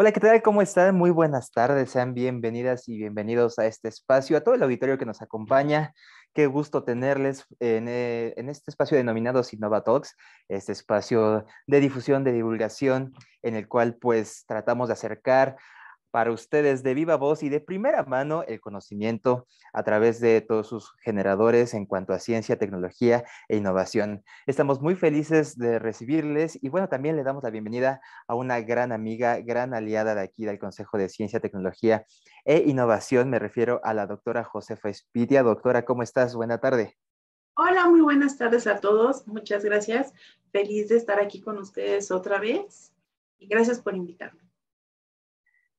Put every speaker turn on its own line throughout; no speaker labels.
Hola, ¿qué tal? ¿Cómo están? Muy buenas tardes. Sean bienvenidas y bienvenidos a este espacio, a todo el auditorio que nos acompaña. Qué gusto tenerles en este espacio denominado Innova Talks, este espacio de difusión, de divulgación, en el cual pues tratamos de acercar para ustedes de viva voz y de primera mano el conocimiento a través de todos sus generadores en cuanto a ciencia, tecnología e innovación. Estamos muy felices de recibirles y bueno, también le damos la bienvenida a una gran amiga, gran aliada de aquí del Consejo de Ciencia, Tecnología e Innovación. Me refiero a la doctora Josefa Espitia. Doctora, ¿cómo estás? Buena tarde.
Hola, muy buenas tardes a todos. Muchas gracias. Feliz de estar aquí con ustedes otra vez y gracias por invitarme.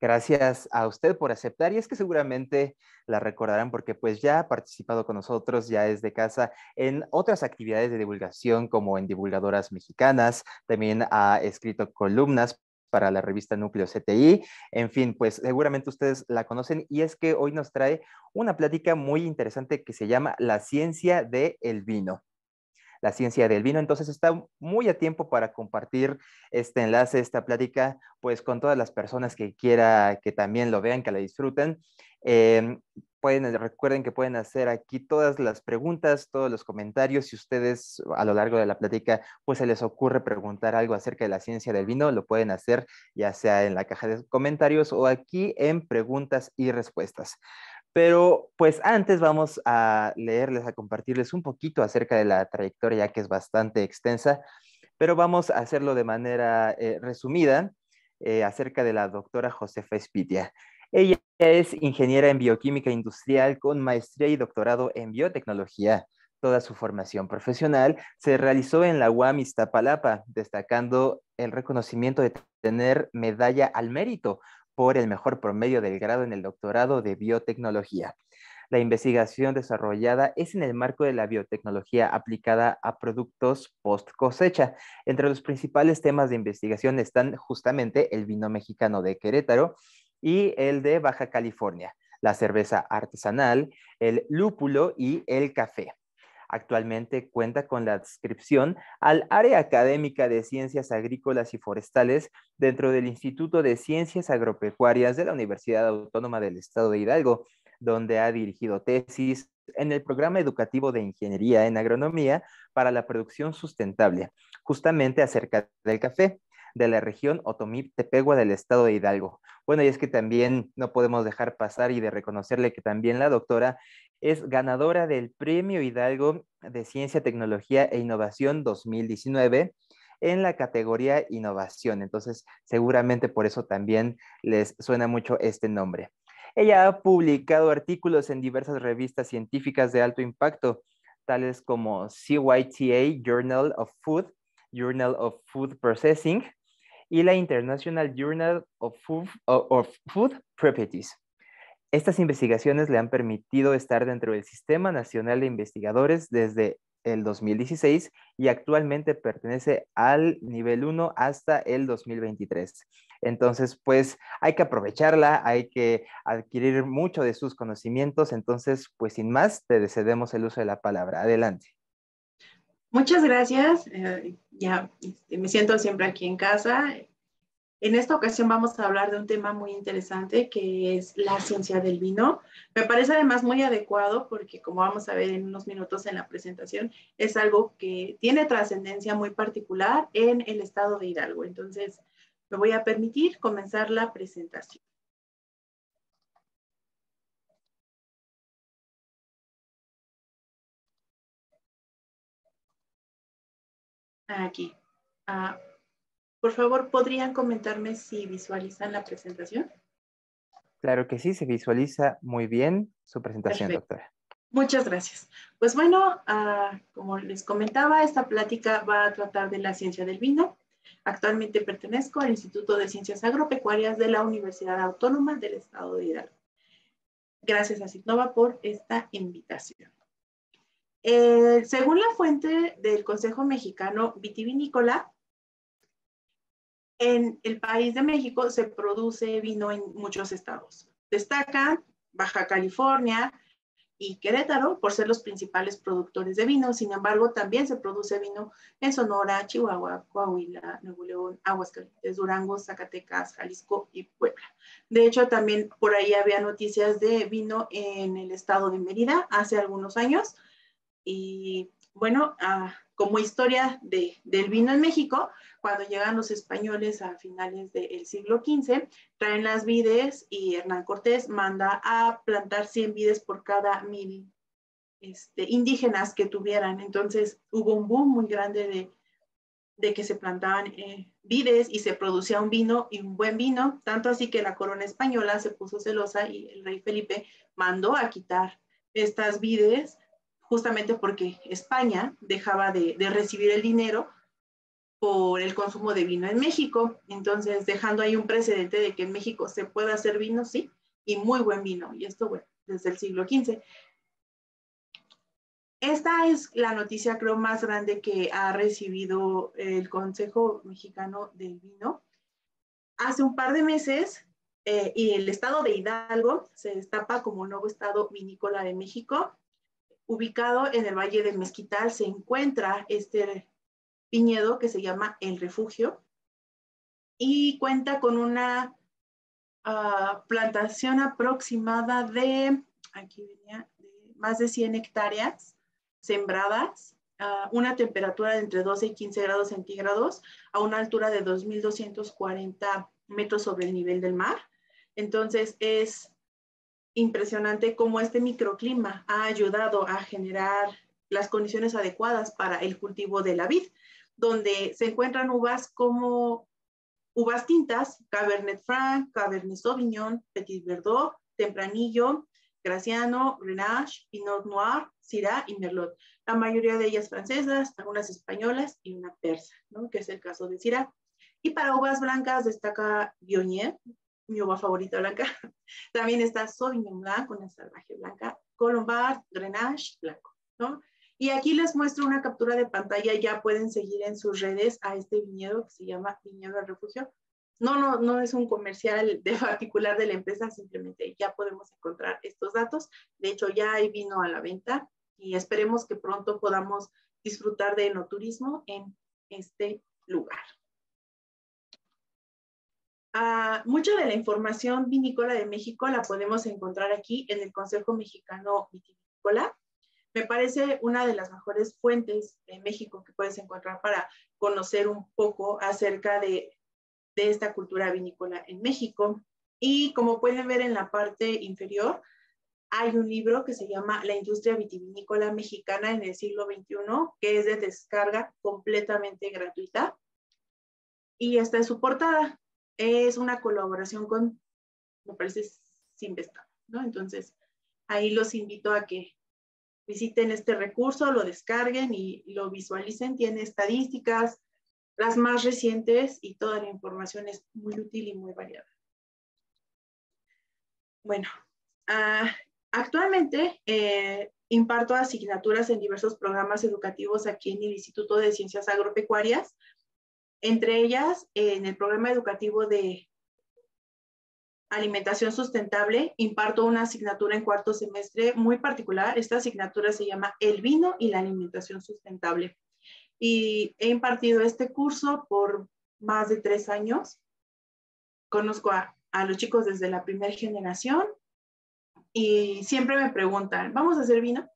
Gracias a usted por aceptar y es que seguramente la recordarán porque pues ya ha participado con nosotros, ya es de casa en otras actividades de divulgación como en Divulgadoras Mexicanas, también ha escrito columnas para la revista Núcleo CTI, en fin, pues seguramente ustedes la conocen y es que hoy nos trae una plática muy interesante que se llama La ciencia del vino. La ciencia del vino. Entonces está muy a tiempo para compartir este enlace, esta plática, pues con todas las personas que quiera que también lo vean, que la disfruten. Recuerden que pueden hacer aquí todas las preguntas, todos los comentarios. Si ustedes a lo largo de la plática, pues se les ocurre preguntar algo acerca de la ciencia del vino, lo pueden hacer ya sea en la caja de comentarios o aquí en preguntas y respuestas. Pero pues antes vamos a leerles, a compartirles un poquito acerca de la trayectoria, ya que es bastante extensa, pero vamos a hacerlo de manera resumida acerca de la doctora Josefa Espitia. Ella es ingeniera en bioquímica industrial con maestría y doctorado en biotecnología. Toda su formación profesional se realizó en la UAM Iztapalapa, destacando el reconocimiento de tener medalla al mérito por el mejor promedio del grado en el doctorado de biotecnología. La investigación desarrollada es en el marco de la biotecnología aplicada a productos post cosecha. Entre los principales temas de investigación están justamente el vino mexicano de Querétaro y el de Baja California, la cerveza artesanal, el lúpulo y el café. Actualmente cuenta con la adscripción al área académica de Ciencias Agrícolas y Forestales dentro del Instituto de Ciencias Agropecuarias de la Universidad Autónoma del Estado de Hidalgo, donde ha dirigido tesis en el programa educativo de Ingeniería en Agronomía para la producción sustentable, justamente acerca del café de la región Otomí-Tepegua del estado de Hidalgo. Bueno, y es que también no podemos dejar pasar y de reconocerle que también la doctora es ganadora del Premio Hidalgo de Ciencia, Tecnología e Innovación 2019 en la categoría Innovación. Entonces, seguramente por eso también les suena mucho este nombre. Ella ha publicado artículos en diversas revistas científicas de alto impacto, tales como CYTA Journal of Food, Journal of Food Processing y la International Journal of Food Properties. Estas investigaciones le han permitido estar dentro del Sistema Nacional de Investigadores desde el 2016 y actualmente pertenece al nivel 1 hasta el 2023. Entonces, pues hay que aprovecharla, hay que adquirir mucho de sus conocimientos. Entonces, pues sin más, te cedemos el uso de la palabra. Adelante.
Muchas gracias. Me siento siempre aquí en casa. En esta ocasión vamos a hablar de un tema muy interesante que es la ciencia del vino. Me parece además muy adecuado porque, como vamos a ver en unos minutos en la presentación, es algo que tiene trascendencia muy particular en el estado de Hidalgo. Entonces, me voy a permitir comenzar la presentación. Aquí. Ah, por favor, ¿podrían comentarme si visualizan la presentación?
Claro que sí, se visualiza muy bien su presentación,
Perfecto.
doctora.
Muchas gracias. Pues bueno, como les comentaba, esta plática va a tratar de la ciencia del vino. Actualmente pertenezco al Instituto de Ciencias Agropecuarias de la Universidad Autónoma del Estado de Hidalgo. Gracias a Citnova por esta invitación. Según la fuente del Consejo Mexicano Vitivinícola, en el país de México se produce vino en muchos estados. Destacan Baja California y Querétaro por ser los principales productores de vino. Sin embargo, también se produce vino en Sonora, Chihuahua, Coahuila, Nuevo León, Aguascalientes, Durango, Zacatecas, Jalisco y Puebla. De hecho, también por ahí había noticias de vino en el estado de Mérida hace algunos años. Y bueno, como historia del vino en México, cuando llegan los españoles a finales del siglo XV, traen las vides y Hernán Cortés manda a plantar 100 vides por cada 1000 indígenas que tuvieran. Entonces hubo un boom muy grande de que se plantaban vides y se producía un vino y un buen vino, tanto así que la corona española se puso celosa y el rey Felipe mandó a quitar estas vides justamente porque España dejaba de recibir el dinero por el consumo de vino en México. Entonces, dejando ahí un precedente de que en México se puede hacer vino, sí, y muy buen vino. Y esto, bueno, desde el siglo XV. Esta es la noticia, creo, más grande que ha recibido el Consejo Mexicano del Vino. Hace un par de meses, y el estado de Hidalgo se destapa como nuevo estado vinícola de México. Ubicado en el Valle del Mezquital se encuentra este viñedo que se llama El Refugio y cuenta con una plantación aproximada de, aquí venía, de más de 100 hectáreas sembradas, una temperatura de entre 12 y 15 grados centígrados, a una altura de 2.240 metros sobre el nivel del mar. Entonces es impresionante cómo este microclima ha ayudado a generar las condiciones adecuadas para el cultivo de la vid, donde se encuentran uvas como uvas tintas, Cabernet Franc, Cabernet Sauvignon, Petit Verdot, Tempranillo, Graciano, Grenache, Pinot Noir, Syrah y Merlot. La mayoría de ellas francesas, algunas españolas y una persa, ¿no? Que es el caso de Syrah. Y para uvas blancas destaca Viognier, mi uva favorita blanca. También está Sauvignon Blanc, una salvaje blanca, Colombard, Grenache, blanco, ¿no? Y aquí les muestro una captura de pantalla, ya pueden seguir en sus redes a este viñedo que se llama Viñedo del Refugio. No es un comercial de particular de la empresa, simplemente ya podemos encontrar estos datos. De hecho, ya hay vino a la venta y esperemos que pronto podamos disfrutar de enoturismo en este lugar. Mucha de la información vinícola de México la podemos encontrar aquí en el Consejo Mexicano Vitivinícola. Me parece una de las mejores fuentes de México que puedes encontrar para conocer un poco acerca de esta cultura vinícola en México. Y como pueden ver en la parte inferior, hay un libro que se llama La industria vitivinícola mexicana en el siglo XXI, que es de descarga completamente gratuita. Y esta es su portada. Es una colaboración con, me parece, Sinvesta, ¿no? Entonces, ahí los invito a que visiten este recurso, lo descarguen y lo visualicen. Tiene estadísticas, las más recientes y toda la información es muy útil y muy variada. Bueno, actualmente imparto asignaturas en diversos programas educativos aquí en el Instituto de Ciencias Agropecuarias, entre ellas en el programa educativo de Alimentación Sustentable, imparto una asignatura en cuarto semestre muy particular. Esta asignatura se llama El vino y la alimentación sustentable. Y he impartido este curso por más de 3 años. Conozco a los chicos desde la primera generación y siempre me preguntan, ¿vamos a hacer vino?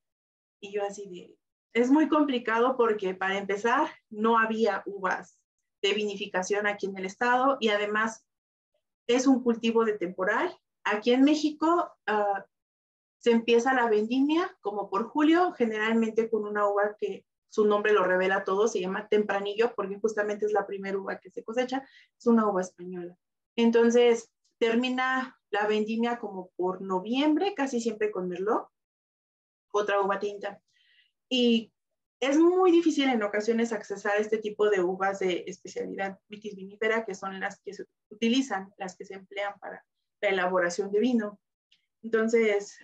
Y yo así de, es muy complicado porque para empezar no había uvas de vinificación aquí en el estado y además es un cultivo de temporal. Aquí en México se empieza la vendimia como por julio, generalmente con una uva que su nombre lo revela todo, se llama Tempranillo, porque justamente es la primera uva que se cosecha, es una uva española. Entonces, termina la vendimia como por noviembre, casi siempre con Merlot, otra uva tinta. Y es muy difícil en ocasiones accesar este tipo de uvas de especialidad vitis vinífera, que son las que se utilizan, las que se emplean para la elaboración de vino. Entonces,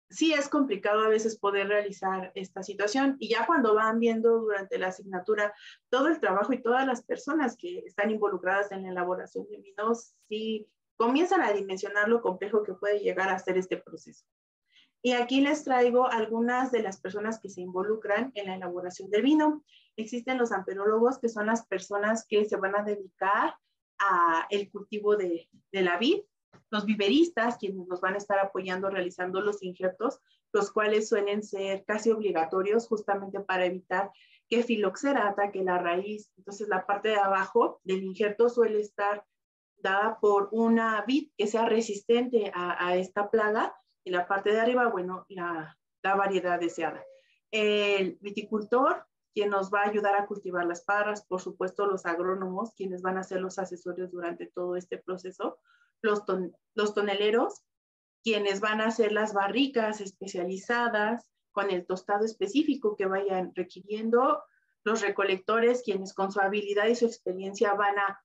sí es complicado a veces poder realizar esta situación y ya cuando van viendo durante la asignatura todo el trabajo y todas las personas que están involucradas en la elaboración de vinos, sí comienzan a dimensionar lo complejo que puede llegar a ser este proceso. Y aquí les traigo algunas de las personas que se involucran en la elaboración del vino. Existen los amperólogos, que son las personas que se van a dedicar a el cultivo de la vid, los viveristas, quienes nos van a estar apoyando realizando los injertos, los cuales suelen ser casi obligatorios justamente para evitar que filoxera ataque la raíz. Entonces la parte de abajo del injerto suele estar dada por una vid que sea resistente a esta plaga, y la parte de arriba, bueno, la variedad deseada. El viticultor, quien nos va a ayudar a cultivar las parras, por supuesto los agrónomos, quienes van a ser los asesores durante todo este proceso, los toneleros, quienes van a hacer las barricas especializadas con el tostado específico que vayan requiriendo, los recolectores, quienes con su habilidad y su experiencia van a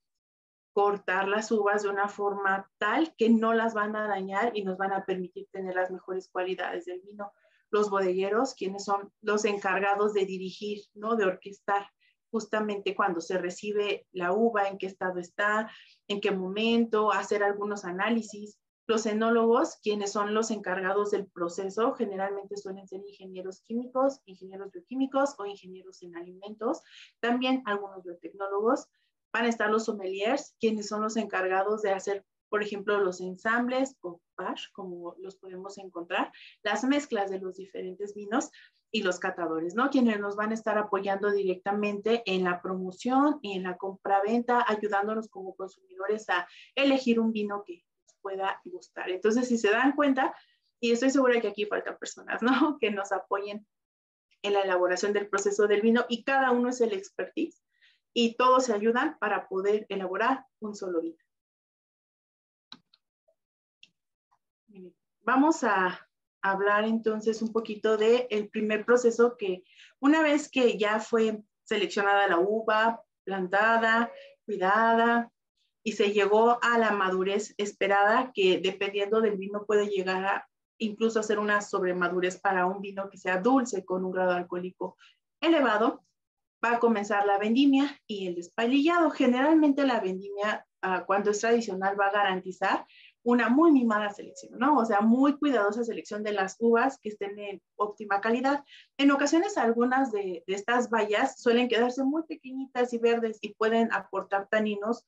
cortar las uvas de una forma tal que no las van a dañar y nos van a permitir tener las mejores cualidades del vino. Los bodegueros, quienes son los encargados de dirigir, ¿no? De orquestar justamente cuando se recibe la uva, en qué estado está, en qué momento, hacer algunos análisis. Los enólogos, quienes son los encargados del proceso, generalmente suelen ser ingenieros químicos, ingenieros bioquímicos o ingenieros en alimentos, también algunos biotecnólogos. Van a estar los sommeliers, quienes son los encargados de hacer, por ejemplo, los ensambles o pash, como los podemos encontrar, las mezclas de los diferentes vinos, y los catadores, ¿no? Quienes nos van a estar apoyando directamente en la promoción y en la compraventa, ayudándonos como consumidores a elegir un vino que nos pueda gustar. Entonces, si se dan cuenta, y estoy segura que aquí faltan personas, ¿no? Que nos apoyen en la elaboración del proceso del vino, y cada uno es el expertise y todos se ayudan para poder elaborar un solo vino. Vamos a hablar entonces un poquito del primer proceso, que una vez que ya fue seleccionada la uva, plantada, cuidada, y se llegó a la madurez esperada, que dependiendo del vino puede llegar a incluso hacer una sobremadurez para un vino que sea dulce con un grado alcohólico elevado, va a comenzar la vendimia y el despalillado. Generalmente la vendimia, cuando es tradicional, va a garantizar una muy mimada selección, ¿no? O sea, muy cuidadosa selección de las uvas que estén en óptima calidad. En ocasiones, algunas de estas bayas suelen quedarse muy pequeñitas y verdes y pueden aportar taninos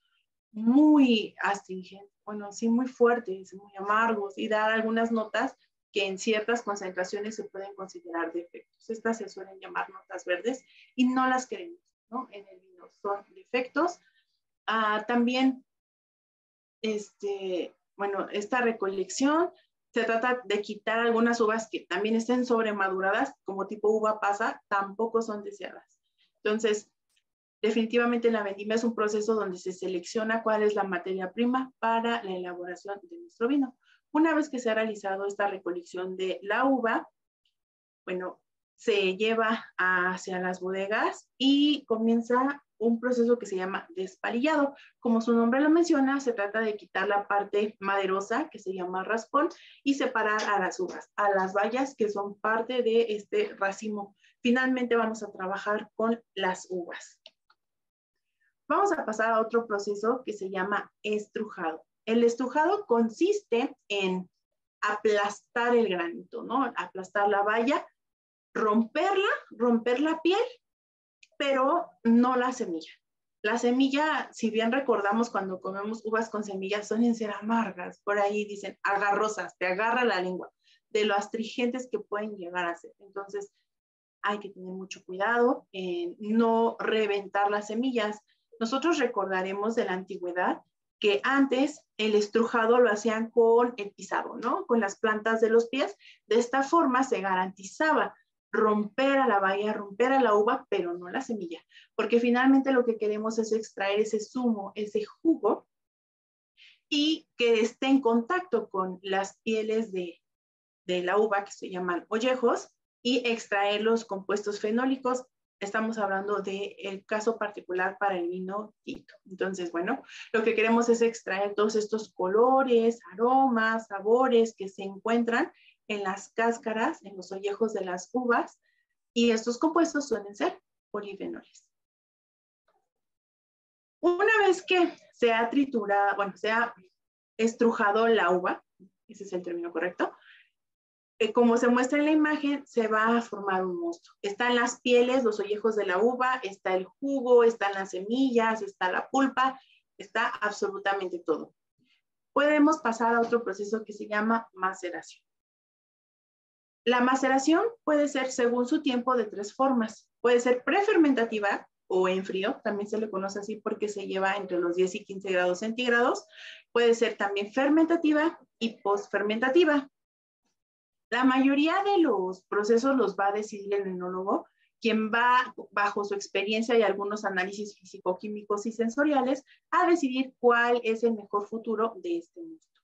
muy astringentes, bueno, sí, muy fuertes, muy amargos, y dar algunas notas que en ciertas concentraciones se pueden considerar defectos. Estas se suelen llamar notas verdes y no las queremos, ¿no? En el vino son defectos. También, bueno, esta recolección se trata de quitar algunas uvas que también estén sobremaduradas, como tipo uva pasa, tampoco son deseadas. Entonces, definitivamente la vendimia es un proceso donde se selecciona cuál es la materia prima para la elaboración de nuestro vino. Una vez que se ha realizado esta recolección de la uva, bueno, se lleva hacia las bodegas y comienza un proceso que se llama despalillado. Como su nombre lo menciona, se trata de quitar la parte maderosa, que se llama raspón, y separar a las uvas, a las bayas que son parte de este racimo. Finalmente vamos a trabajar con las uvas. Vamos a pasar a otro proceso que se llama estrujado. El estrujado consiste en aplastar el granito, ¿no? Aplastar la baya, romperla, romper la piel, pero no la semilla. La semilla, si bien recordamos cuando comemos uvas con semillas, suelen ser amargas. Por ahí dicen agarrosas, te agarra la lengua, de lo astringentes que pueden llegar a ser. Entonces, hay que tener mucho cuidado en no reventar las semillas. Nosotros recordaremos de la antigüedad que antes el estrujado lo hacían con el pisado, ¿no? Con las plantas de los pies. De esta forma se garantizaba romper a la baya, romper a la uva, pero no la semilla, porque finalmente lo que queremos es extraer ese zumo, ese jugo, y que esté en contacto con las pieles de la uva, que se llaman ollejos, y extraer los compuestos fenólicos. Estamos hablando del caso particular para el vino tinto. Entonces, bueno, lo que queremos es extraer todos estos colores, aromas, sabores que se encuentran en las cáscaras, en los ollejos de las uvas, y estos compuestos suelen ser polifenoles. Una vez que se ha triturado, bueno, se ha estrujado la uva, ese es el término correcto, como se muestra en la imagen, se va a formar un mosto. Están las pieles, los ollejos de la uva, está el jugo, están las semillas, está la pulpa, está absolutamente todo. Podemos pasar a otro proceso que se llama maceración. La maceración puede ser según su tiempo de 3 formas. Puede ser prefermentativa o en frío, también se le conoce así porque se lleva entre los 10 y 15 grados centígrados. Puede ser también fermentativa y postfermentativa. La mayoría de los procesos los va a decidir el enólogo, quien va, bajo su experiencia y algunos análisis físico-químicos y sensoriales, a decidir cuál es el mejor futuro de este mosto.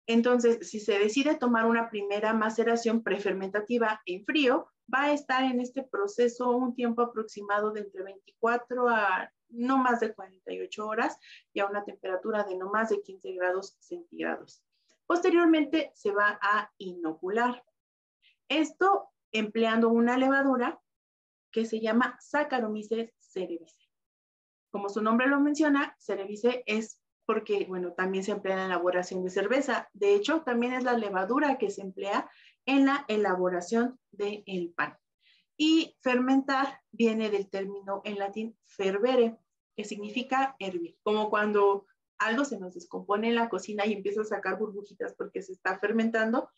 Entonces, si se decide tomar una primera maceración prefermentativa en frío, va a estar en este proceso un tiempo aproximado de entre 24 a no más de 48 horas y a una temperatura de no más de 15 grados centígrados. Posteriormente se va a inocular. Esto empleando una levadura que se llama Saccharomyces cerevisiae. Como su nombre lo menciona, cerevisiae es porque, bueno, también se emplea en la elaboración de cerveza. De hecho, también es la levadura que se emplea en la elaboración del pan. Y fermentar viene del término en latín fervere, que significa hervir, como cuando algo se nos descompone en la cocina y empieza a sacar burbujitas porque se está fermentando,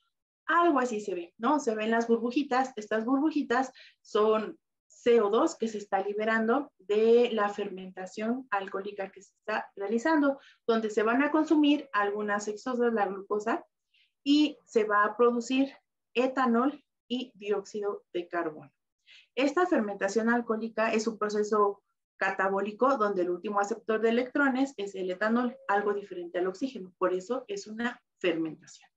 algo así se ve, ¿no? Se ven las burbujitas, estas burbujitas son CO2 que se está liberando de la fermentación alcohólica que se está realizando, donde se van a consumir algunas exosas, la glucosa, y se va a producir etanol y dióxido de carbono. Esta fermentación alcohólica es un proceso catabólico donde el último aceptor de electrones es el etanol, algo diferente al oxígeno, por eso es una fermentación.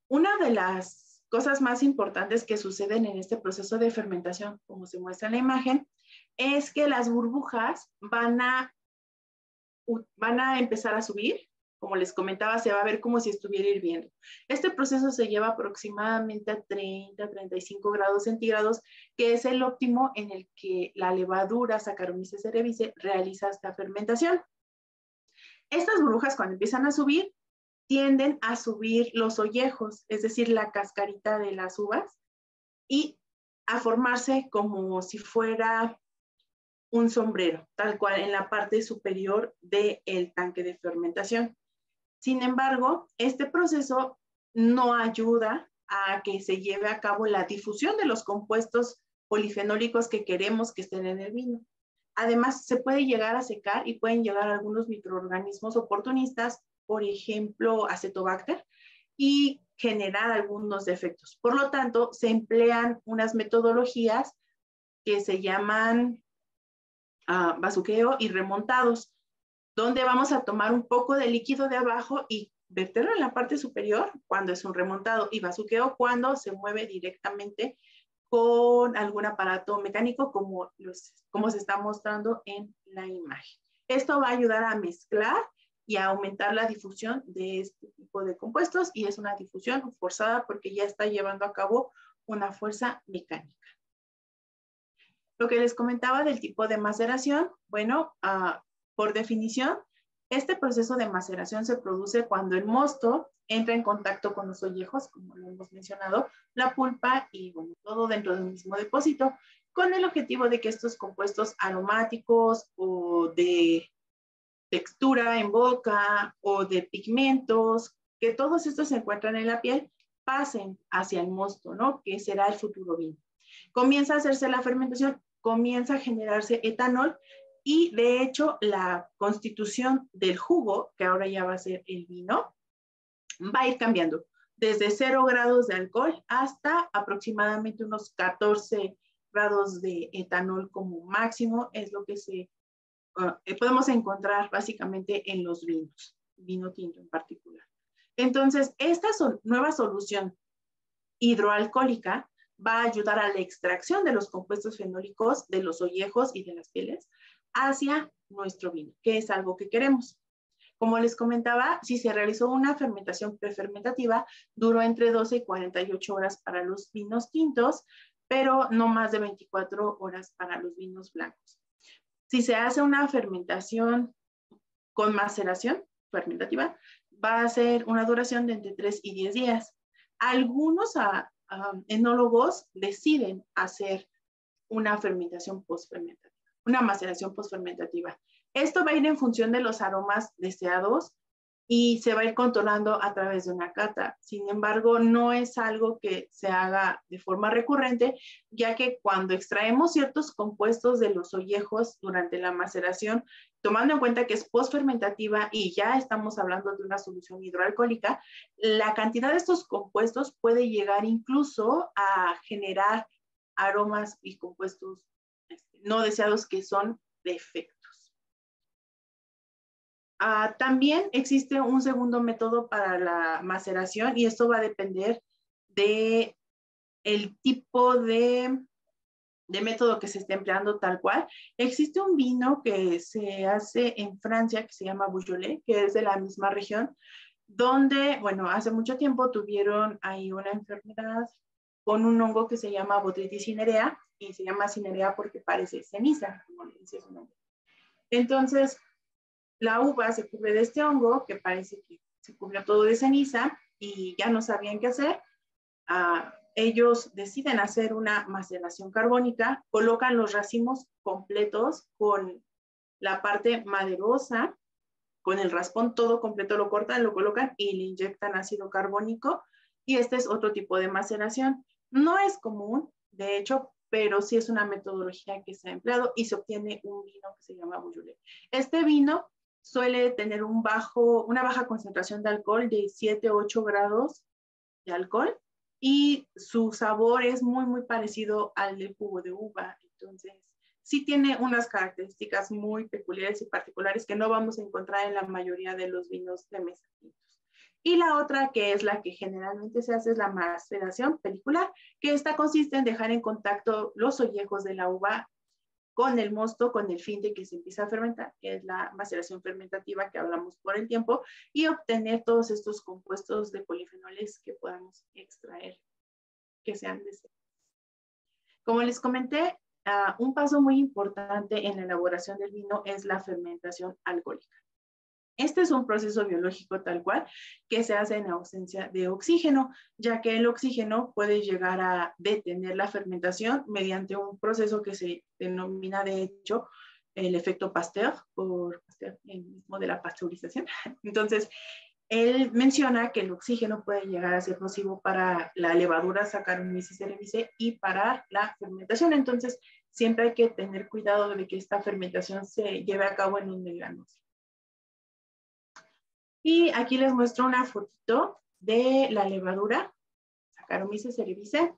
Una de las cosas más importantes que suceden en este proceso de fermentación, como se muestra en la imagen, es que las burbujas van a empezar a subir. Como les comentaba, se va a ver como si estuviera hirviendo. Este proceso se lleva aproximadamente a 30, 35 grados centígrados, que es el óptimo en el que la levadura Saccharomyces cerevisiae realiza esta fermentación. Estas burbujas, cuando empiezan a subir, tienden a subir los ollejos, es decir, la cascarita de las uvas, y a formarse como si fuera un sombrero, tal cual en la parte superior del tanque de fermentación. Sin embargo, este proceso no ayuda a que se lleve a cabo la difusión de los compuestos polifenólicos que queremos que estén en el vino. Además, se puede llegar a secar y pueden llegar algunos microorganismos oportunistas, por ejemplo, Acetobacter, y generar algunos defectos. Por lo tanto, se emplean unas metodologías que se llaman bazuqueo y remontados, donde vamos a tomar un poco de líquido de abajo y verterlo en la parte superior cuando es un remontado, y bazuqueo cuando se mueve directamente con algún aparato mecánico como se está mostrando en la imagen. Esto va a ayudar a mezclar y a aumentar la difusión de este tipo de compuestos, y es una difusión forzada porque ya está llevando a cabo una fuerza mecánica. Lo que les comentaba del tipo de maceración, bueno, por definición, este proceso de maceración se produce cuando el mosto entra en contacto con los ollejos, como lo hemos mencionado, la pulpa y bueno, todo dentro del mismo depósito, con el objetivo de que estos compuestos aromáticos o de textura en boca o de pigmentos, que todos estos se encuentran en la piel, pasen hacia el mosto, ¿no? Que será el futuro vino. Comienza a hacerse la fermentación, comienza a generarse etanol, y de hecho la constitución del jugo, que ahora ya va a ser el vino, va a ir cambiando desde 0 grados de alcohol hasta aproximadamente unos 14 grados de etanol como máximo, es lo que podemos encontrar básicamente en los vinos, vino tinto en particular. Entonces, esta nueva solución hidroalcohólica va a ayudar a la extracción de los compuestos fenólicos de los ollejos y de las pieles hacia nuestro vino, que es algo que queremos. Como les comentaba, si se realizó una fermentación prefermentativa, duró entre 12 y 48 horas para los vinos tintos, pero no más de 24 horas para los vinos blancos. Si se hace una fermentación con maceración fermentativa, va a ser una duración de entre 3 y 10 días. Algunos enólogos deciden hacer una fermentación postfermentativa, una maceración postfermentativa. Esto va a ir en función de los aromas deseados y se va a ir controlando a través de una cata. Sin embargo, no es algo que se haga de forma recurrente, ya que cuando extraemos ciertos compuestos de los ollejos durante la maceración, tomando en cuenta que es postfermentativa y ya estamos hablando de una solución hidroalcohólica, la cantidad de estos compuestos puede llegar incluso a generar aromas y compuestos no deseados que son de efecto. También existe un segundo método para la maceración y esto va a depender de el tipo de método que se esté empleando tal cual. Existe un vino que se hace en Francia que se llama Beaujolais, que es de la misma región, donde, bueno, hace mucho tiempo tuvieron ahí una enfermedad con un hongo que se llama Botrytis cinerea, y se llama cinerea porque parece ceniza, como le dice su nombre. Entonces, la uva se cubre de este hongo que parece que se cubrió todo de ceniza y ya no sabían qué hacer. Ellos deciden hacer una maceración carbónica, colocan los racimos completos con la parte maderosa, con el raspón todo completo lo cortan, lo colocan y le inyectan ácido carbónico, y este es otro tipo de maceración. No es común, de hecho, pero sí es una metodología que se ha empleado y se obtiene un vino que se llama Beaujolais. Este vino suele tener una baja concentración de alcohol de 7 o 8 grados de alcohol y su sabor es muy, muy parecido al del jugo de uva. Entonces, sí tiene unas características muy peculiares y particulares que no vamos a encontrar en la mayoría de los vinos de mesa. Y la otra, que es la que generalmente se hace, es la maceración pelicular, que esta consiste en dejar en contacto los ollejos de la uva con el mosto, con el fin de que se empiece a fermentar, que es la maceración fermentativa que hablamos por el tiempo, y obtener todos estos compuestos de polifenoles que podamos extraer, que sean deseados. Como les comenté, un paso muy importante en la elaboración del vino es la fermentación alcohólica. Este es un proceso biológico tal cual que se hace en ausencia de oxígeno, ya que el oxígeno puede llegar a detener la fermentación mediante un proceso que se denomina, de hecho, el efecto Pasteur, por Pasteur, el mismo de la pasteurización. Entonces, él menciona que el oxígeno puede llegar a ser nocivo para la levadura Saccharomyces cerevisiae y para la fermentación. Entonces, siempre hay que tener cuidado de que esta fermentación se lleve a cabo en un medio nocivo. Y aquí les muestro una fotito de la levadura Saccharomyces cerevisiae.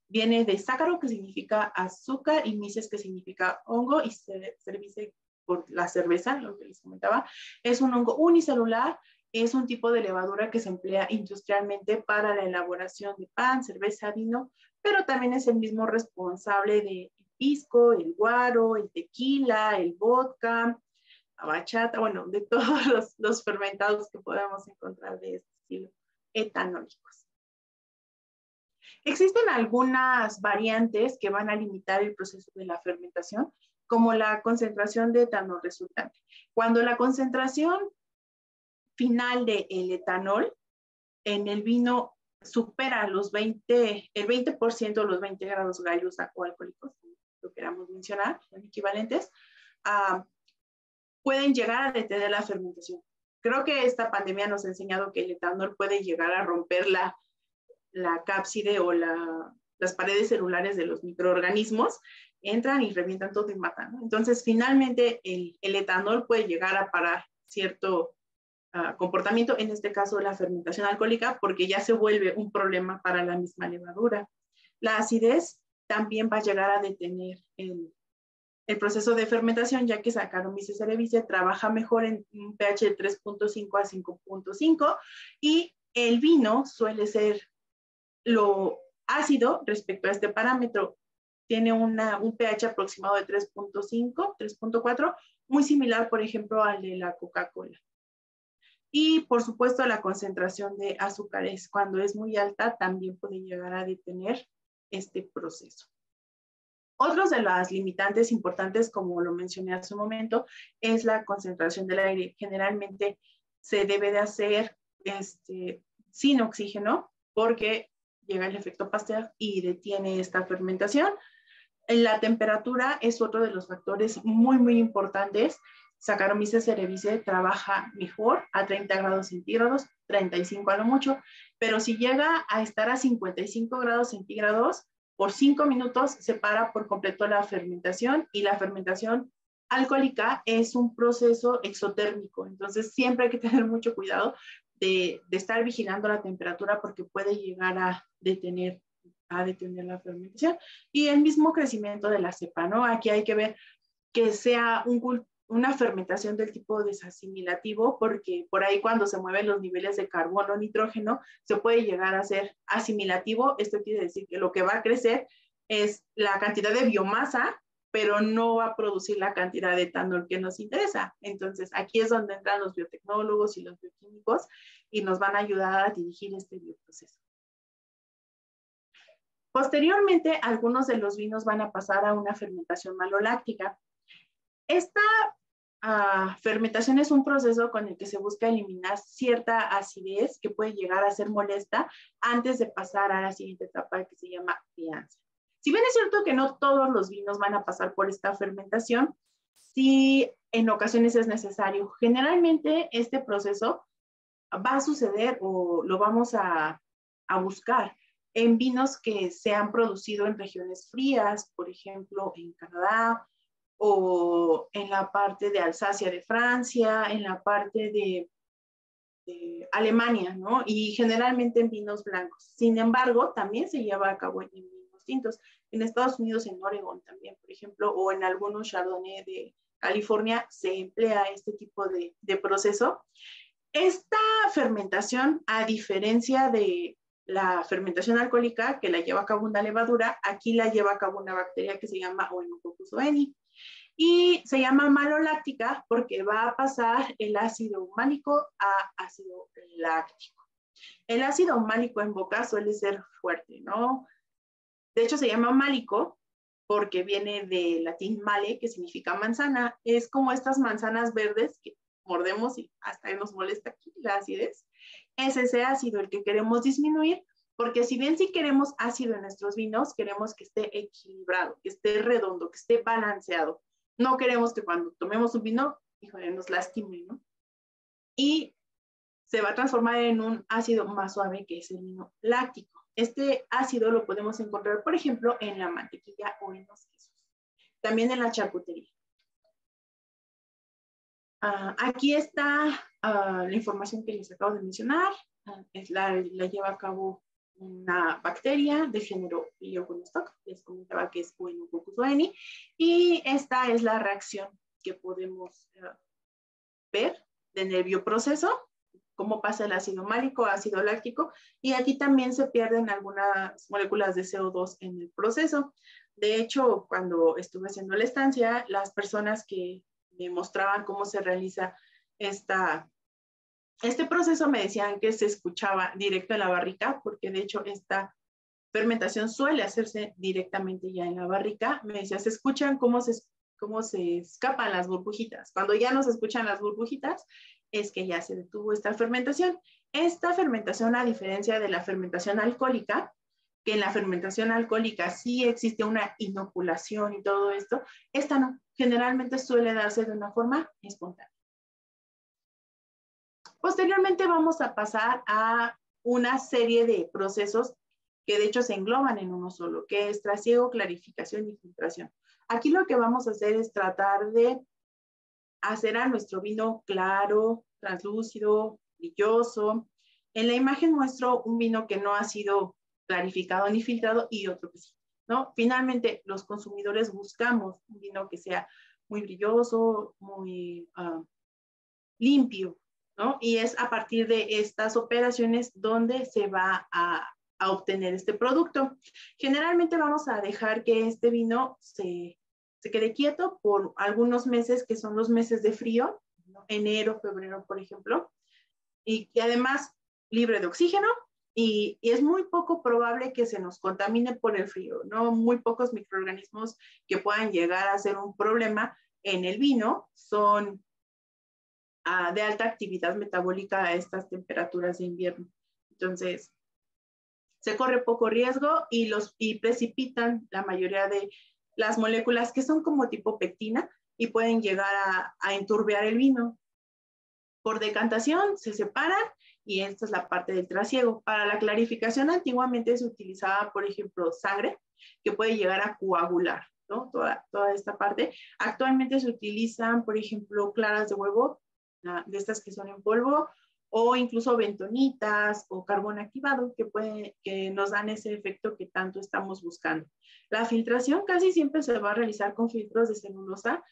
Viene de sácaro, que significa azúcar, y myces, que significa hongo, y cerevisiae por la cerveza, lo que les comentaba. Es un hongo unicelular, es un tipo de levadura que se emplea industrialmente para la elaboración de pan, cerveza, vino, pero también es el mismo responsable del pisco, el guaro, el tequila, el vodka, la bachata, bueno, de todos los fermentados que podemos encontrar de este estilo, etanólicos. Existen algunas variantes que van a limitar el proceso de la fermentación, como la concentración de etanol resultante. Cuando la concentración final del etanol en el vino supera el 20% los 20 grados gallos o alcohólicos, lo queramos mencionar, son equivalentes, pueden llegar a detener la fermentación. Creo que esta pandemia nos ha enseñado que el etanol puede llegar a romper la cápside o las paredes celulares de los microorganismos, entran y revientan todo y matan, ¿no? Entonces, finalmente, el etanol puede llegar a parar cierto comportamiento, en este caso la fermentación alcohólica, porque ya se vuelve un problema para la misma levadura. La acidez también va a llegar a detener el proceso de fermentación, ya que Saccharomyces cerevisiae trabaja mejor en un pH de 3.5 a 5.5, y el vino suele ser lo ácido respecto a este parámetro. Tiene un pH aproximado de 3.5, 3.4, muy similar, por ejemplo, al de la Coca-Cola. Y, por supuesto, la concentración de azúcares, cuando es muy alta, también puede llegar a detener este proceso. Otros de las limitantes importantes, como lo mencioné hace un momento, es la concentración del aire. Generalmente se debe de hacer sin oxígeno porque llega el efecto Pasteur y detiene esta fermentación. La temperatura es otro de los factores muy, muy importantes. Saccharomyces cerevisiae trabaja mejor a 30 grados centígrados, 35 a lo mucho, pero si llega a estar a 55 grados centígrados, por 5 minutos se para por completo la fermentación, y la fermentación alcohólica es un proceso exotérmico. Entonces siempre hay que tener mucho cuidado de estar vigilando la temperatura porque puede llegar a detener la fermentación y el mismo crecimiento de la cepa, ¿no? Aquí hay que ver que sea una fermentación del tipo desasimilativo, porque por ahí cuando se mueven los niveles de carbono o nitrógeno, se puede llegar a ser asimilativo. Esto quiere decir que lo que va a crecer es la cantidad de biomasa, pero no va a producir la cantidad de etanol que nos interesa. Entonces, aquí es donde entran los biotecnólogos y los bioquímicos y nos van a ayudar a dirigir este bioproceso. Posteriormente, algunos de los vinos van a pasar a una fermentación maloláctica. Esta fermentación es un proceso con el que se busca eliminar cierta acidez que puede llegar a ser molesta antes de pasar a la siguiente etapa que se llama crianza. Si bien es cierto que no todos los vinos van a pasar por esta fermentación, sí en ocasiones es necesario. Generalmente este proceso va a suceder o lo vamos a buscar en vinos que se han producido en regiones frías, por ejemplo, en Canadá o en la parte de Alsacia de Francia, en la parte de Alemania, ¿no? Y generalmente en vinos blancos. Sin embargo, también se lleva a cabo en vinos tintos. En Estados Unidos, en Oregon también, por ejemplo, o en algunos Chardonnay de California, se emplea este tipo de proceso. Esta fermentación, a diferencia de la fermentación alcohólica, que la lleva a cabo una levadura, aquí la lleva a cabo una bacteria que se llama Oenococcus oeni. Y se llama maloláctica porque va a pasar el ácido málico a ácido láctico. El ácido málico en boca suele ser fuerte, ¿no? De hecho, se llama málico porque viene del latín male, que significa manzana. Es como estas manzanas verdes que mordemos y hasta nos molesta aquí la acidez. Es ese ácido el que queremos disminuir, porque si bien sí queremos ácido en nuestros vinos, queremos que esté equilibrado, que esté redondo, que esté balanceado. No queremos que cuando tomemos un vino, híjole, nos lastime, ¿no? Y se va a transformar en un ácido más suave, que es el vino láctico. Este ácido lo podemos encontrar, por ejemplo, en la mantequilla o en los quesos. También en la charcutería. Aquí está la información que les acabo de mencionar. La lleva a cabo una bacteria de género Phyllogonostoc. Les comentaba que es Oenococcus oeni. Y esta es la reacción que podemos ver en el bioproceso, cómo pasa el ácido málico a ácido láctico, y aquí también se pierden algunas moléculas de CO2 en el proceso. De hecho, cuando estuve haciendo la estancia, las personas que me mostraban cómo se realiza este proceso me decían que se escuchaba directo en la barrica, porque de hecho esta fermentación suele hacerse directamente ya en la barrica. Me decía, se escuchan cómo se escapan las burbujitas. Cuando ya no se escuchan las burbujitas, es que ya se detuvo esta fermentación. Esta fermentación, a diferencia de la fermentación alcohólica, que en la fermentación alcohólica sí existe una inoculación y todo esto, esta no, generalmente suele darse de una forma espontánea. Posteriormente vamos a pasar a una serie de procesos que de hecho se engloban en uno solo, que es trasiego, clarificación y filtración. Aquí lo que vamos a hacer es tratar de hacer a nuestro vino claro, translúcido, brilloso. En la imagen muestro un vino que no ha sido clarificado ni filtrado y otro que sí, ¿no? Finalmente, los consumidores buscamos un vino que sea muy brilloso, muy limpio, ¿no? Y es a partir de estas operaciones donde se va a obtener este producto. Generalmente vamos a dejar que este vino se quede quieto por algunos meses, que son los meses de frío, ¿no? Enero, febrero, por ejemplo, y además libre de oxígeno, y es muy poco probable que se nos contamine por el frío, ¿no? Muy pocos microorganismos que puedan llegar a ser un problema en el vino son de alta actividad metabólica a estas temperaturas de invierno. Entonces, se corre poco riesgo y precipitan la mayoría de las moléculas que son como tipo pectina y pueden llegar a enturbiar el vino. Por decantación se separan y esta es la parte del trasiego. Para la clarificación antiguamente se utilizaba, por ejemplo, sangre, que puede llegar a coagular, ¿no? Toda esta parte. Actualmente se utilizan, por ejemplo, claras de huevo, de estas que son en polvo, o incluso bentonitas o carbón activado que nos dan ese efecto que tanto estamos buscando. La filtración casi siempre se va a realizar con filtros de celulosa,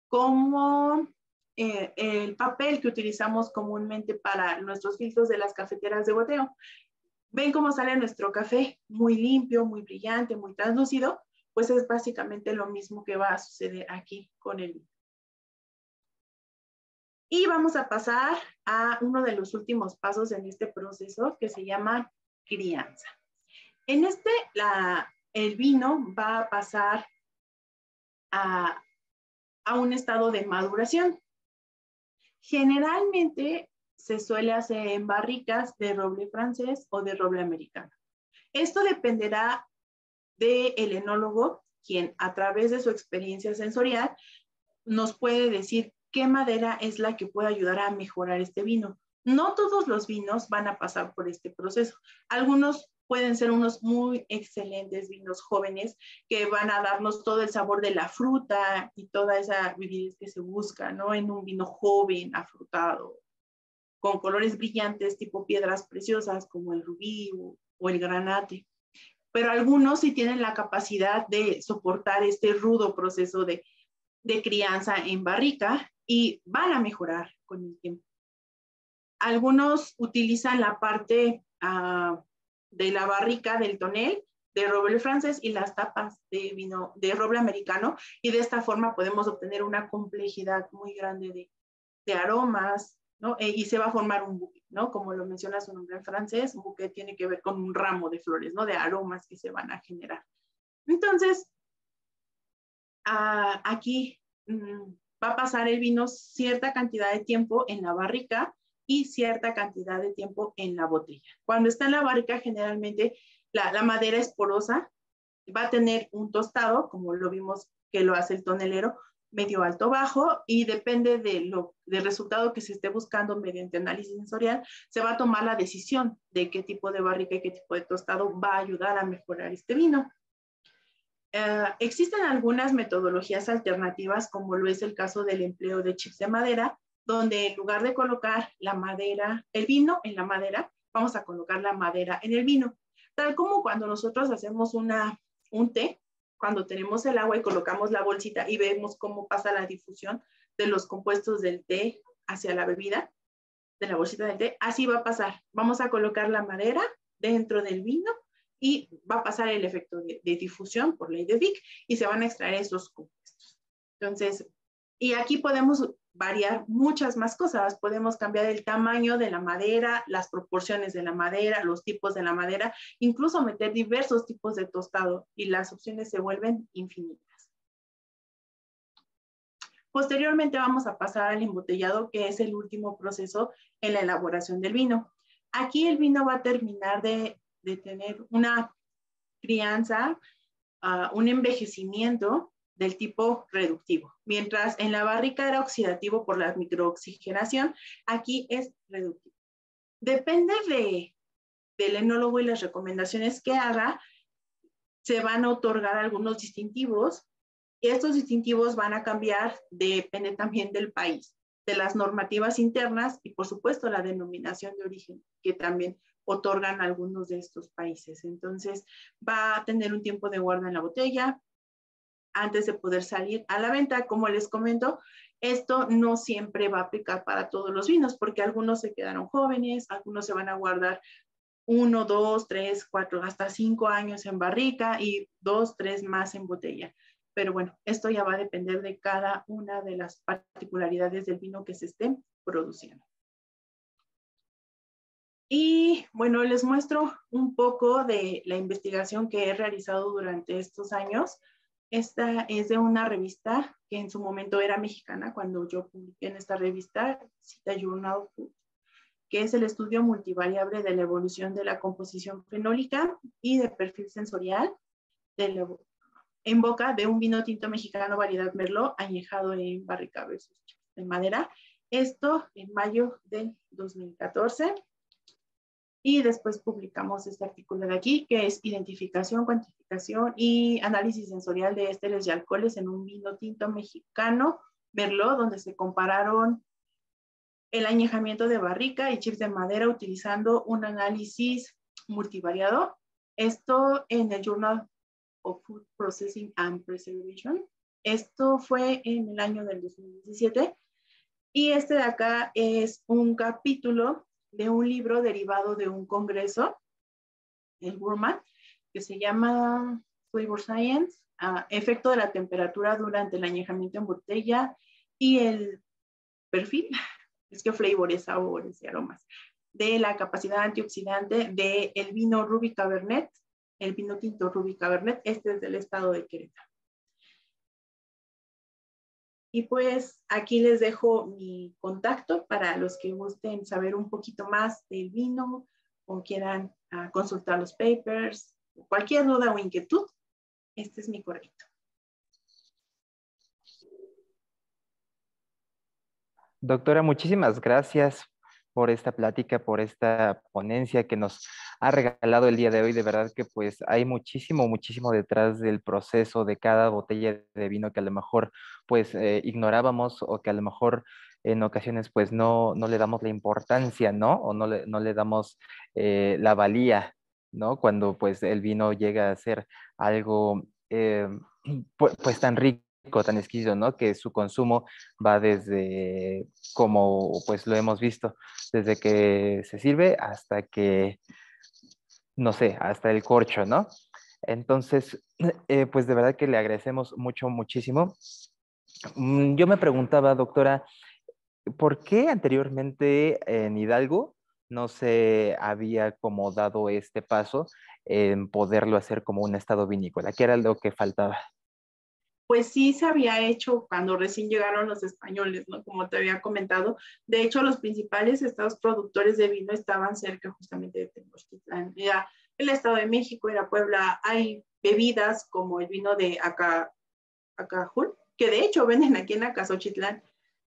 como el papel que utilizamos comúnmente para nuestros filtros de las cafeteras de goteo. Ven cómo sale nuestro café, muy limpio, muy brillante, muy translúcido, pues es básicamente lo mismo que va a suceder aquí con el vino. Y vamos a pasar a uno de los últimos pasos en este proceso que se llama crianza. En el vino va a pasar a un estado de maduración. Generalmente se suele hacer en barricas de roble francés o de roble americano. Esto dependerá del enólogo, quien a través de su experiencia sensorial nos puede decir qué madera es la que puede ayudar a mejorar este vino. No todos los vinos van a pasar por este proceso. Algunos pueden ser unos muy excelentes vinos jóvenes que van a darnos todo el sabor de la fruta y toda esa vividez que se busca, ¿no? En un vino joven, afrutado, con colores brillantes tipo piedras preciosas como el rubí o el granate. Pero algunos sí tienen la capacidad de soportar este rudo proceso de crianza en barrica y van a mejorar con el tiempo. Algunos utilizan la parte de la barrica del tonel de roble francés y las tapas de vino de roble americano, y de esta forma podemos obtener una complejidad muy grande de aromas, ¿no? Y se va a formar un buque, ¿no? Como lo menciona su nombre en francés, un buque tiene que ver con un ramo de flores, ¿no? De aromas que se van a generar. Entonces, aquí va a pasar el vino cierta cantidad de tiempo en la barrica y cierta cantidad de tiempo en la botella. Cuando está en la barrica, generalmente la madera es porosa, va a tener un tostado, como lo vimos que lo hace el tonelero, medio alto bajo, y depende del resultado que se esté buscando mediante análisis sensorial, se va a tomar la decisión de qué tipo de barrica y qué tipo de tostado va a ayudar a mejorar este vino. Existen algunas metodologías alternativas, como lo es el caso del empleo de chips de madera, donde en lugar de colocar la madera, el vino en la madera, vamos a colocar la madera en el vino. Tal como cuando nosotros hacemos un té, cuando tenemos el agua y colocamos la bolsita y vemos cómo pasa la difusión de los compuestos del té hacia la bebida, de la bolsita del té, así va a pasar. Vamos a colocar la madera dentro del vino y va a pasar el efecto de difusión por ley de Fick y se van a extraer esos compuestos. Entonces, y aquí podemos variar muchas más cosas. Podemos cambiar el tamaño de la madera, las proporciones de la madera, los tipos de la madera, incluso meter diversos tipos de tostado y las opciones se vuelven infinitas. Posteriormente vamos a pasar al embotellado, que es el último proceso en la elaboración del vino. Aquí el vino va a terminar de tener una crianza, un envejecimiento del tipo reductivo. Mientras en la barrica era oxidativo por la microoxigenación, aquí es reductivo. Depende del enólogo y las recomendaciones que haga, se van a otorgar algunos distintivos, y estos distintivos van a cambiar, depende también del país, de las normativas internas y por supuesto la denominación de origen, que también otorgan algunos de estos países. Entonces va a tener un tiempo de guarda en la botella antes de poder salir a la venta. Como les comento, esto no siempre va a aplicar para todos los vinos, porque algunos se quedaron jóvenes, algunos se van a guardar 1, 2, 3, 4, hasta 5 años en barrica y 2, 3 más en botella. Pero bueno, esto ya va a depender de cada una de las particularidades del vino que se esté produciendo. Y bueno, les muestro un poco de la investigación que he realizado durante estos años Esta es de una revista que en su momento era mexicana cuando yo publiqué en esta revista, Cita Journal Food, que es el estudio multivariable de la evolución de la composición fenólica y de perfil sensorial en boca de un vino tinto mexicano variedad Merlot añejado en barrica versus en madera. Esto en mayo del 2014. Y después publicamos este artículo de aquí, que es identificación, cuantificación y análisis sensorial de ésteres y alcoholes en un vino tinto mexicano Merlot, donde se compararon el añejamiento de barrica y chips de madera utilizando un análisis multivariado. Esto en el Journal of Food Processing and Preservation. Esto fue en el año del 2017. Y este de acá es un capítulo de un libro derivado de un congreso, el Burman, que se llama Flavor Science, efecto de la temperatura durante el añejamiento en botella y el perfil, es que flavores, sabores y aromas, de la capacidad antioxidante del vino Ruby Cabernet, el vino tinto Ruby Cabernet, este es del estado de Querétaro. Y pues aquí les dejo mi contacto para los que gusten saber un poquito más del vino o quieran consultar los papers, cualquier duda o inquietud, este es mi correo.
Doctora, muchísimas gracias por esta plática, por esta ponencia que nos ha regalado el día de hoy. De verdad que pues hay muchísimo, muchísimo detrás del proceso de cada botella de vino que a lo mejor pues ignorábamos o que a lo mejor en ocasiones pues no le damos la importancia, ¿no? O no le damos la valía, ¿no? Cuando pues el vino llega a ser algo pues tan rico, tan exquisito, ¿no? Que su consumo va desde, como pues lo hemos visto, desde que se sirve hasta que, no sé, hasta el corcho, ¿no? Entonces, pues de verdad que le agradecemos mucho, muchísimo. Yo me preguntaba, doctora, ¿por qué anteriormente en Hidalgo no se había como dado este paso en poderlo hacer como un estado vinícola? ¿Qué era lo que faltaba?
Pues sí se había hecho cuando recién llegaron los españoles, ¿no? Como te había comentado. De hecho, los principales estados productores de vino estaban cerca justamente de Tenochtitlán. Era el Estado de México, era Puebla. Hay bebidas como el vino de Acajul, que de hecho venden aquí en Acasochitlán,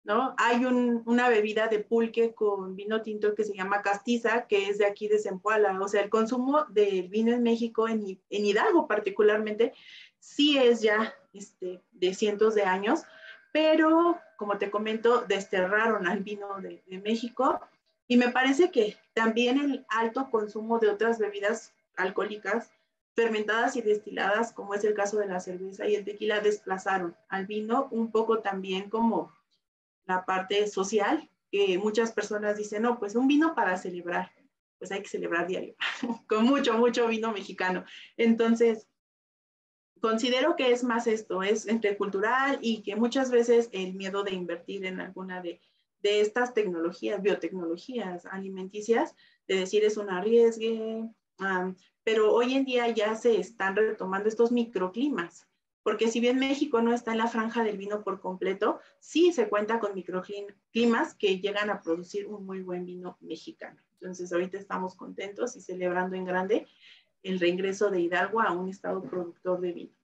¿no? Hay una bebida de pulque con vino tinto que se llama castiza, que es de aquí de Zempoala. O sea, el consumo del vino en México, en Hidalgo particularmente, sí es ya de cientos de años, pero como te comento, desterraron al vino de México y me parece que también el alto consumo de otras bebidas alcohólicas fermentadas y destiladas, como es el caso de la cerveza y el tequila, desplazaron al vino un poco también como la parte social, que muchas personas dicen, no, pues un vino para celebrar, pues hay que celebrar diario, con mucho, mucho vino mexicano. Entonces, considero que es más esto, es entre cultural y que muchas veces el miedo de invertir en alguna de estas tecnologías, biotecnologías alimenticias, de decir es un arriesgue, pero hoy en día ya se están retomando estos microclimas, porque si bien México no está en la franja del vino por completo, sí se cuenta con microclimas que llegan a producir un muy buen vino mexicano. Entonces ahorita estamos contentos y celebrando en grande el reingreso de Hidalgo a un estado productor de vino.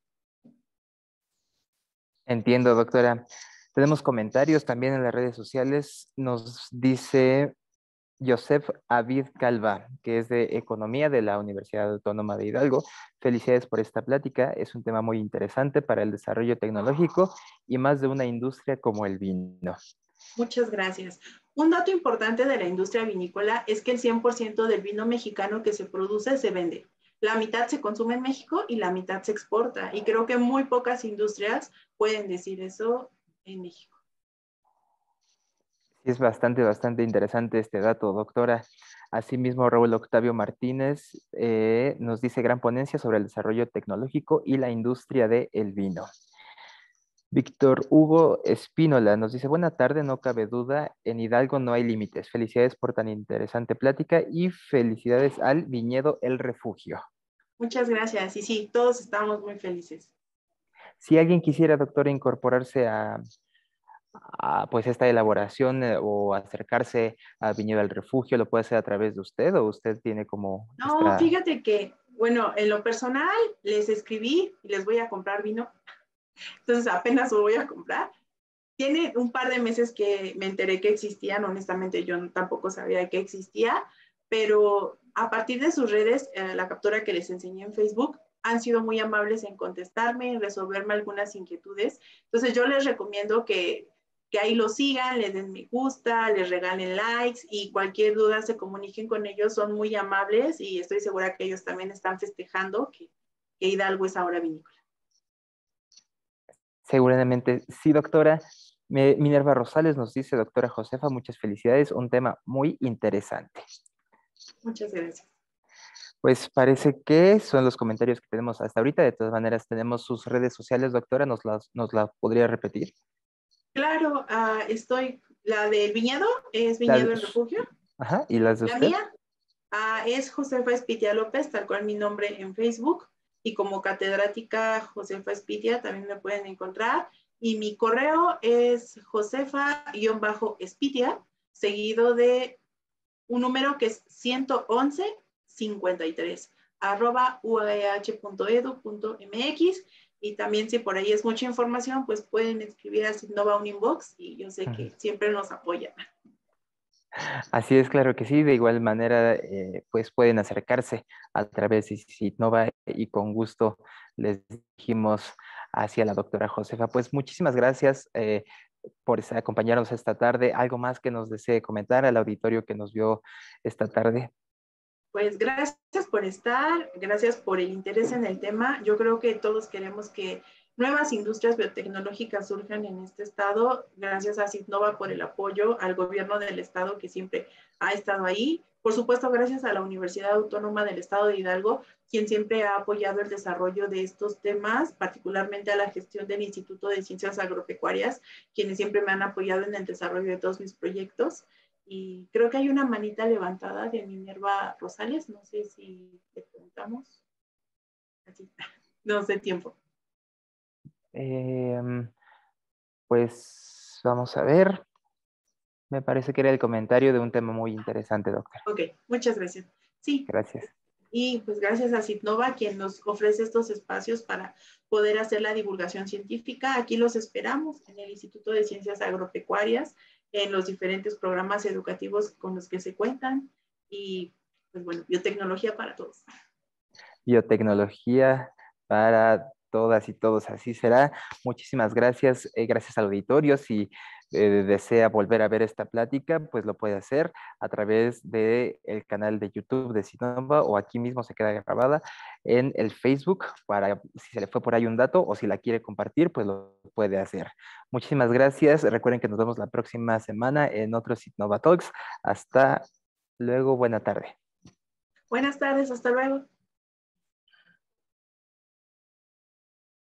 Entiendo, doctora. Tenemos comentarios también en las redes sociales. Nos dice Joseph Avid Calva, que es de Economía de la Universidad Autónoma de Hidalgo. Felicidades por esta plática. Es un tema muy interesante para el desarrollo tecnológico y más de una industria como el vino.
Muchas gracias. Un dato importante de la industria vinícola es que el 100% del vino mexicano que se produce se vende. La mitad se consume en México y la mitad se exporta. Y creo que muy pocas industrias pueden decir eso en México.
Sí, es bastante, bastante interesante este dato, doctora. Asimismo, Raúl Octavio Martínez nos dice gran ponencia sobre el desarrollo tecnológico y la industria del vino. Víctor Hugo Espínola nos dice, buena tarde, no cabe duda, en Hidalgo no hay límites. Felicidades por tan interesante plática y felicidades al viñedo El Refugio.
Muchas gracias. Y sí, todos estamos muy felices.
Si alguien quisiera, doctora, incorporarse pues esta elaboración o acercarse a Viñedo del Refugio, ¿lo puede hacer a través de usted o usted tiene como
No,
esta...
fíjate que, bueno, en lo personal les escribí y les voy a comprar vino, entonces apenas lo voy a comprar. Tiene un par de meses que me enteré que existían, honestamente yo tampoco sabía que existía, pero a partir de sus redes, la captura que les enseñé en Facebook, han sido muy amables en contestarme, en resolverme algunas inquietudes. Entonces yo les recomiendo que ahí lo sigan, les den me gusta, les regalen likes y cualquier duda se comuniquen con ellos, son muy amables y estoy segura que ellos también están festejando que Hidalgo es ahora vinícola.
Seguramente sí, doctora. Minerva Rosales nos dice, doctora Josefa, muchas felicidades, un tema muy interesante.
Muchas gracias.
Pues parece que son los comentarios que tenemos hasta ahorita. De todas maneras, tenemos sus redes sociales, doctora, ¿nos la podría repetir?
Claro, la del viñedo es
La-
Viñedo el Refugio.
Ajá, ¿y las de
La
usted?
mía es Josefa Espitia López, tal cual mi nombre en Facebook. Y como catedrática Josefa Espitia también me pueden encontrar. Y mi correo es josefa-espitia, seguido de un número que es 111-53, uah.edu.mx. Y también si por ahí es mucha información, pues pueden escribir a Sidnova un inbox y yo sé que siempre nos apoyan.
Así es, claro que sí. De igual manera, pues pueden acercarse a través de Citnova y con gusto les dijimos hacia la doctora Josefa. Pues muchísimas gracias por acompañarnos esta tarde. ¿Algo más que nos desee comentar al auditorio que nos vio esta tarde?
Pues gracias por estar, gracias por el interés en el tema. Yo creo que todos queremos que nuevas industrias biotecnológicas surjan en este estado. Gracias a Citnova por el apoyo, al gobierno del estado que siempre ha estado ahí. Por supuesto, gracias a la Universidad Autónoma del Estado de Hidalgo, quien siempre ha apoyado el desarrollo de estos temas, particularmente a la gestión del Instituto de Ciencias Agropecuarias, quienes siempre me han apoyado en el desarrollo de todos mis proyectos. Y creo que hay una manita levantada de Minerva Rosales, no sé si le preguntamos. Así, no sé tiempo.
Em, pues vamos a ver. Me parece que era el comentario de un tema muy interesante, doctora.
Ok, muchas gracias. Sí,
Gracias.
y pues gracias a Citnova, quien nos ofrece estos espacios para poder hacer la divulgación científica. Aquí los esperamos en el Instituto de Ciencias Agropecuarias, en los diferentes programas educativos con los que se cuentan y pues bueno, biotecnología para todos.
Biotecnología para todas y todos, así será. Muchísimas gracias, gracias al auditorio. Si desea volver a ver esta plática, pues lo puede hacer a través del canal de YouTube de Citnova o aquí mismo se queda grabada en el Facebook para si se le fue por ahí un dato o si la quiere compartir, pues lo puede hacer. Muchísimas gracias. Recuerden que nos vemos la próxima semana en otro Citnova Talks. Hasta luego, buena tarde.
Buenas tardes, hasta luego.